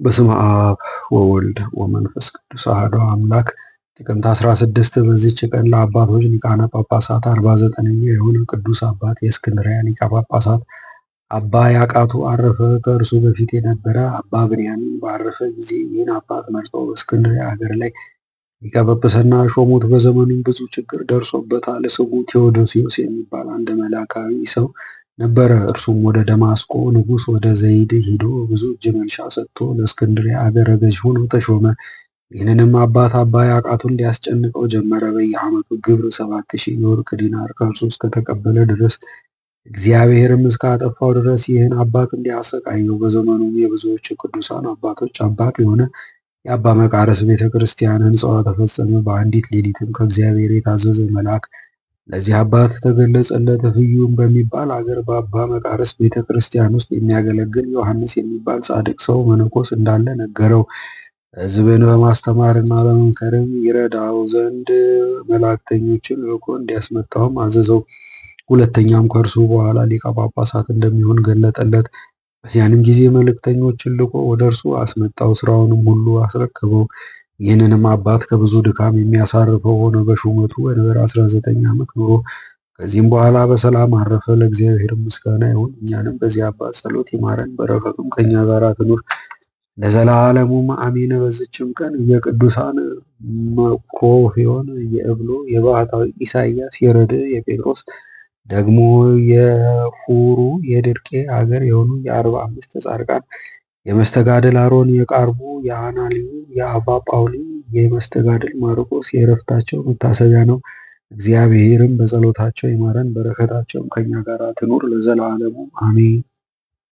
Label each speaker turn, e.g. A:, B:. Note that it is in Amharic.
A: በስመ አብ ወወልድ ወመንፈስ ቅዱስ አሐዱ አምላክ። ጥቅምት 16 በዚች ቀን ለአባቶች ሊቃነ ጳጳሳት 49ኛ የሆነ ቅዱስ አባት የእስክንድርያ ሊቀ ጳጳሳት አባ ያቃቱ አረፈ። ከእርሱ በፊት የነበረ አባ ብንያሚን ባረፈ ጊዜ ይህን አባት መርጠው በእስክንድርያ ሀገር ላይ ሊቀ ጵጵስና ሾሙት። በዘመኑም ብዙ ችግር ደርሶበታል። ስሙ ቴዎዶሲዮስ የሚባል አንድ መላካዊ ሰው ነበረ። እርሱም ወደ ደማስቆ ንጉሥ ወደ ዘይድ ሂዶ ብዙ እጅ መንሻ ሰጥቶ ለእስክንድርያ አገረ ገዥ ሆኖ ተሾመ። ይህንንም አባት አባ ያቃቱን ሊያስጨንቀው ጀመረ። በየዓመቱ ግብር 7,000 የወርቅ ዲናር ከእርሱ እስከተቀበለ ድረስ እግዚአብሔርም እስካጠፋው ድረስ ይህን አባት እንዲያሰቃየው። በዘመኑም የብዙዎች ቅዱሳን አባቶች አባት የሆነ የአባ መቃርስ ቤተ ክርስቲያን ሕንፃዋ ተፈጸመ። በአንዲት ሌሊትም ከእግዚአብሔር የታዘዘ መልአክ ለዚህ አባት ተገለጸለት። ፍዩም በሚባል አገር በአባ መቃርስ ቤተ ክርስቲያን ውስጥ የሚያገለግል ዮሐንስ የሚባል ጻድቅ ሰው መነኮስ እንዳለ ነገረው። ሕዝብን በማስተማርና በመምከርም ይረዳው ዘንድ መላእክተኞችን ልኮ እንዲያስመጣውም አዘዘው። ሁለተኛም ከእርሱ በኋላ ሊቀ ጳጳሳት እንደሚሆን ገለጠለት። በዚያንም ጊዜ መልእክተኞችን ልኮ ወደ እርሱ አስመጣው፣ ስራውንም ሁሉ አስረከበው። ይህንንም አባት ከብዙ ድካም የሚያሳርፈው ሆነ። በሹመቱ ወንበር 19 ዓመት ኖሮ ከዚህም በኋላ በሰላም አረፈ። ለእግዚአብሔር ምስጋና ይሁን፣ እኛንም በዚህ አባት ጸሎት ይማረን፣ በረከቱም ከእኛ ጋር ትኑር ለዘላለሙም አሜን። በዚችም ቀን የቅዱሳን መኮፌዮን፣ የእብሎ፣ የባህታዊ ኢሳያስ፣ የረድእ፣ የጴጥሮስ ደግሞ የፉሩ የድርቄ አገር የሆኑ የ45 ጻድቃን የመስተጋድል አሮን፣ የቃርቡ፣ የአናልዩ፣ የአባ ጳውሊ፣ የመስተጋድል ማርቆስ የዕረፍታቸው መታሰቢያ ነው። እግዚአብሔርም በጸሎታቸው ይማረን፣ በረከታቸውም ከኛ ጋር ትኑር ለዘላለሙ አሜን።